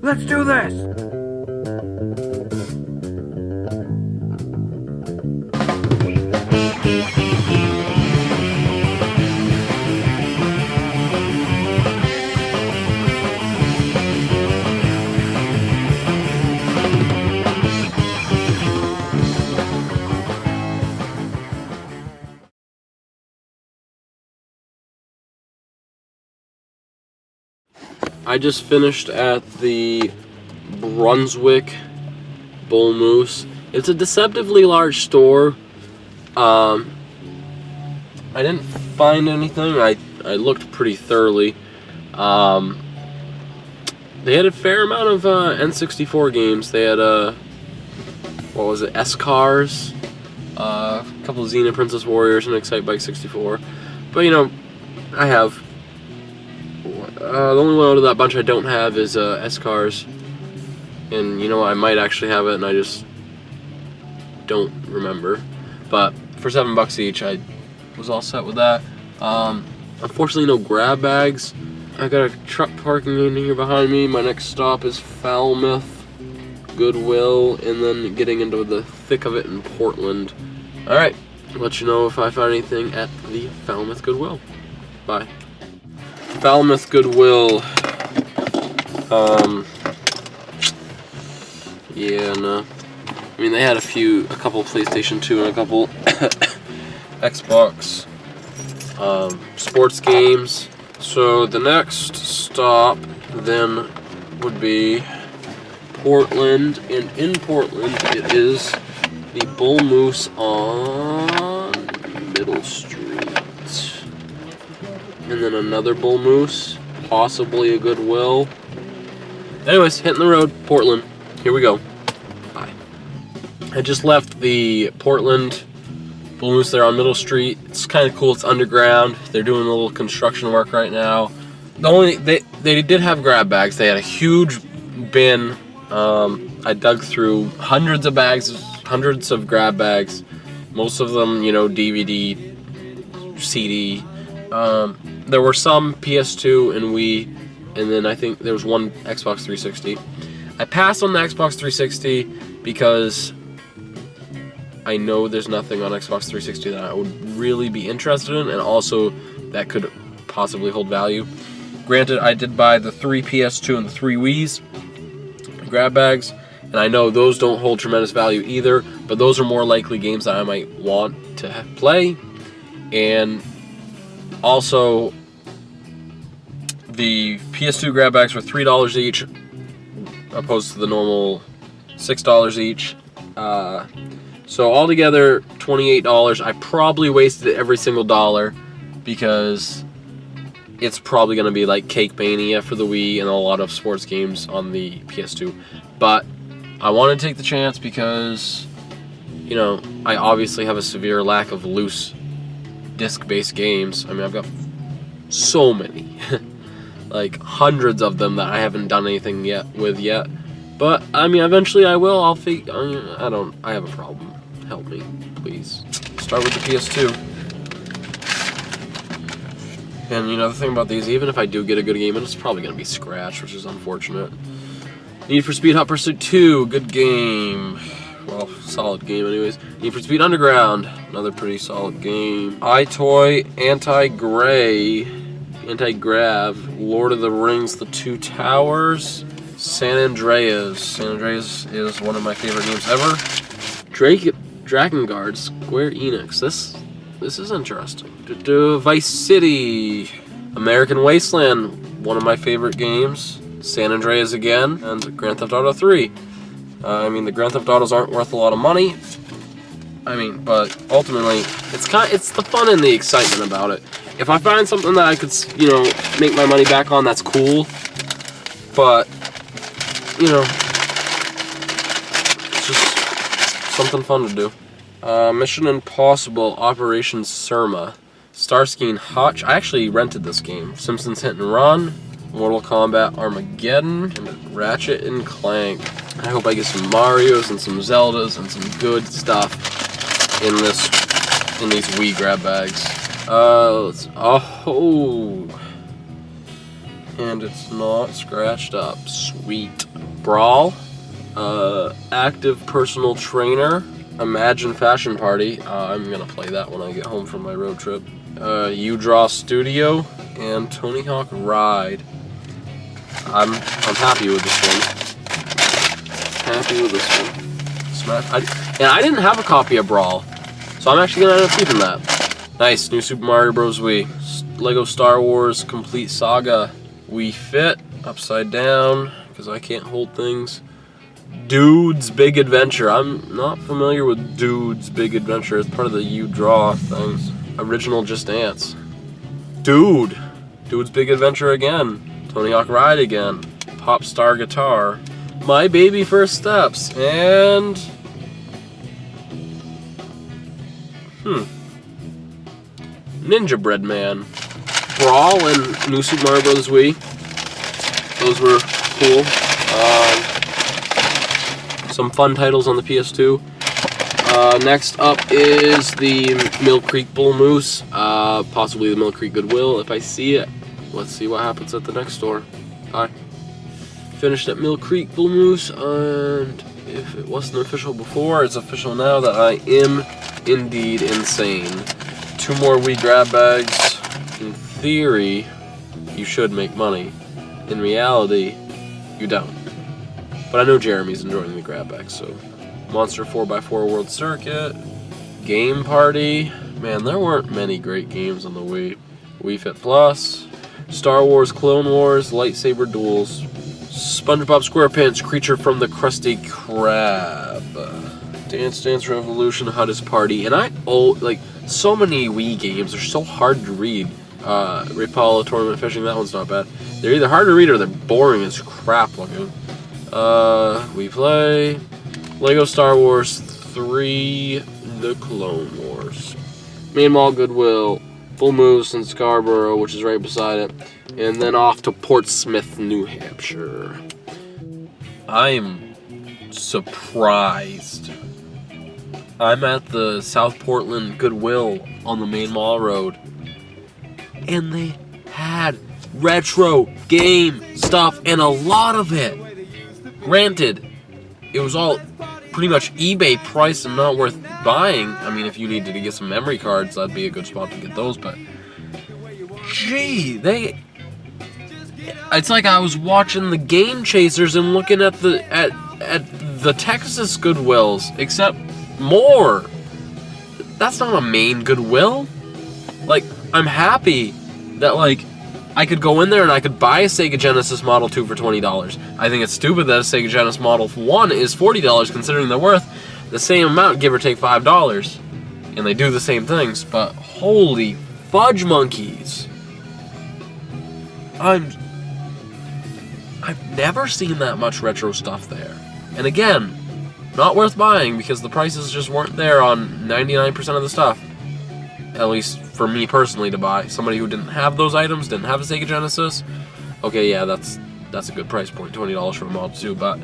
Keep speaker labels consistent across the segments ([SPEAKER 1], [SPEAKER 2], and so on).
[SPEAKER 1] Let's do this!
[SPEAKER 2] I just finished at the Brunswick Bull Moose. It's a deceptively large store. I didn't find anything. I looked pretty thoroughly. They had a fair amount of N64 games. They had what was it, S-Cars, a couple of Xena Princess Warriors, and Excite Bike 64. But you know, I have. The only one out of that bunch I don't have is S-Cars. And you know what, I might actually have it and I just don't remember. But for $7 each, I was all set with that. Unfortunately, no grab bags. I got a truck parking in here behind me. My next stop is Falmouth, Goodwill, and then getting into the thick of it in Portland. Alright, I'll let you know if I find anything at the Falmouth Goodwill. Bye. Falmouth Goodwill. Yeah, no. I mean, they had a couple PlayStation 2 and a couple Xbox sports games. So the next stop then would be Portland, and in Portland it is the Bull Moose on Middle Street. And then another Bull Moose, possibly a Goodwill. Anyways, hitting the road, Portland. Here we go. Bye. I just left the Portland Bull Moose there on Middle Street. It's kind of cool. It's underground. They're doing a little construction work right now. They did have grab bags. They had a huge bin. I dug through hundreds of bags, hundreds of grab bags. Most of them, you know, DVD, CD. There were some PS2 and Wii, and then I think there was one Xbox 360. I passed on the Xbox 360 because I know there's nothing on Xbox 360 that I would really be interested in, and also that could possibly hold value. Granted, I did buy the 3 PS2 and the 3 Wii's grab bags, and I know those don't hold tremendous value either, but those are more likely games that I might want to play. And also, the PS2 grab bags were $3 each, opposed to the normal $6 each. So altogether, $28. I probably wasted every single dollar because it's probably going to be like Cake Mania for the Wii and a lot of sports games on the PS2. But I want to take the chance because, you know, I obviously have a severe lack of loose disc-based games. I mean, I've got so many. Like hundreds of them that I haven't done anything yet. But I mean, eventually I will. I have a problem. Help me, please. Start with the PS2. And you know, the thing about these, even if I do get a good game, it's probably going to be scratched, which is unfortunate. Need for Speed Hot Pursuit 2, good game. Well, solid game anyways. Need for Speed Underground, another pretty solid game. iToy, Anti-Grav, Lord of the Rings, The Two Towers, San Andreas. San Andreas is one of my favorite games ever. Drakengard, Square Enix. This is interesting. Vice City, American Wasteland, one of my favorite games. San Andreas again, and Grand Theft Auto 3. I mean, the Grand Theft Autos aren't worth a lot of money. I mean, but ultimately, it's the fun and the excitement about it. If I find something that I could, you know, make my money back on, that's cool. But, you know, it's just something fun to do. Mission Impossible Operation Surma, Starsky and Hutch. I actually rented this game. Simpsons Hit and Run, Mortal Kombat Armageddon, and Ratchet and Clank. I hope I get some Marios and some Zeldas and some good stuff in these Wii grab bags. And it's not scratched up. Sweet. Brawl. Active Personal Trainer. Imagine Fashion Party. I'm gonna play that when I get home from my road trip. You Draw Studio and Tony Hawk Ride. I'm happy with this one. Happy with this one. And I didn't have a copy of Brawl, so I'm actually gonna end up keeping that. Nice, new Super Mario Bros. Wii. Lego Star Wars Complete Saga Wii Fit, upside down, because I can't hold things. Dude's Big Adventure. I'm not familiar with Dude's Big Adventure. It's part of the You Draw things. Original Just Dance. Dude's Big Adventure again. Tony Hawk Ride again. Pop Star Guitar. My Baby First Steps. And... Ninja Bread Man. Brawl and New Super Mario Bros. Wii. Those were cool. Some fun titles on the PS2. Next up is the Mill Creek Bull Moose. Possibly the Mill Creek Goodwill if I see it. Let's see what happens at the next store. Bye. Finished at Mill Creek Bull Moose, and if it wasn't official before, it's official now that I am indeed insane. 2 more Wii grab bags. In theory, you should make money. In reality, you don't. But I know Jeremy's enjoying the grab bags, so. Monster 4x4 World Circuit. Game Party. Man, there weren't many great games on the Wii. Wii Fit Plus. Star Wars Clone Wars. Lightsaber Duels. SpongeBob SquarePants Creature from the Krusty Krab. Dance Dance Revolution Hottest Party. And so many Wii games are so hard to read. Rapala Tournament Fishing, that one's not bad. They're either hard to read or they're boring as crap looking. We play Lego Star Wars 3, The Clone Wars. Main Mall Goodwill, Bull Moose in Scarborough, which is right beside it, and then off to Portsmouth, New Hampshire. I'm surprised. I'm at the South Portland Goodwill on the Main Mall Road, and they had retro game stuff, and a lot of it. Granted, it was all pretty much eBay price and not worth buying. I mean, if you needed to get some memory cards, that'd be a good spot to get those, but gee, it's like I was watching the Game Chasers and looking at the Texas Goodwills, except more. That's not a main Goodwill. Like, I'm happy that, like, I could go in there and I could buy a Sega Genesis Model 2 for $20. I think it's stupid that a Sega Genesis Model 1 is $40, considering they're worth the same amount, give or take $5. And they do the same things, but holy fudge monkeys. I've never seen that much retro stuff there. And again, not worth buying because the prices just weren't there on 99% of the stuff. At least for me personally to buy. Somebody who didn't have those items, didn't have a Sega Genesis. Okay, yeah, that's a good price point, $20 for a Model 2, but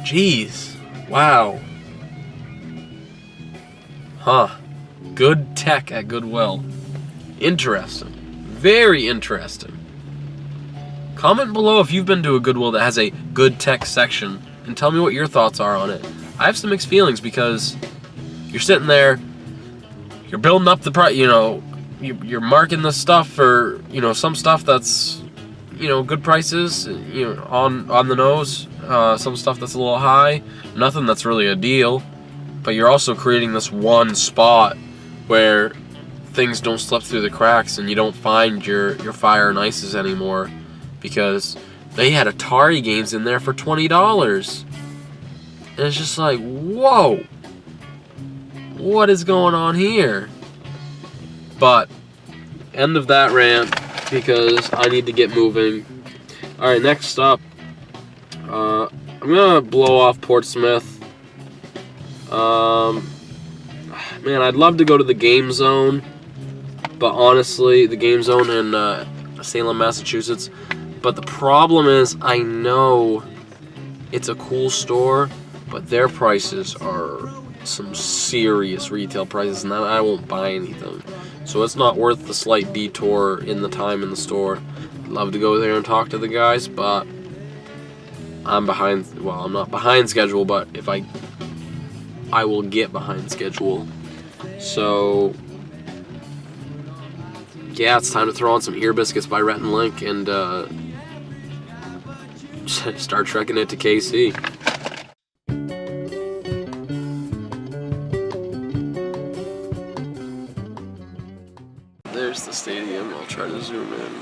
[SPEAKER 2] jeez. Wow. Huh. Good tech at Goodwill. Interesting. Very interesting. Comment below if you've been to a Goodwill that has a good tech section and tell me what your thoughts are on it. I have some mixed feelings because you're sitting there, you're building up the price, you're marking the stuff for, some stuff that's, good prices, on the nose, some stuff that's a little high, nothing that's really a deal, but you're also creating this one spot where things don't slip through the cracks and you don't find your Fire and Ices anymore because they had Atari games in there for $20. And it's just like, whoa! What is going on here? But, end of that rant, because I need to get moving. Alright, next up, I'm gonna blow off Portsmouth. Man, I'd love to go to the Game Zone, but honestly, the Game Zone in Salem, Massachusetts. But the problem is, I know it's a cool store, but their prices are some serious retail prices, and I won't buy anything. So it's not worth the slight detour in the time in the store. love to go there and talk to the guys, but I'm behind. Well, I'm not behind schedule, but if I will get behind schedule. So yeah, it's time to throw on some Ear Biscuits by Rhett and Link and start trekking it to KC. There's the stadium. I'll try to zoom in.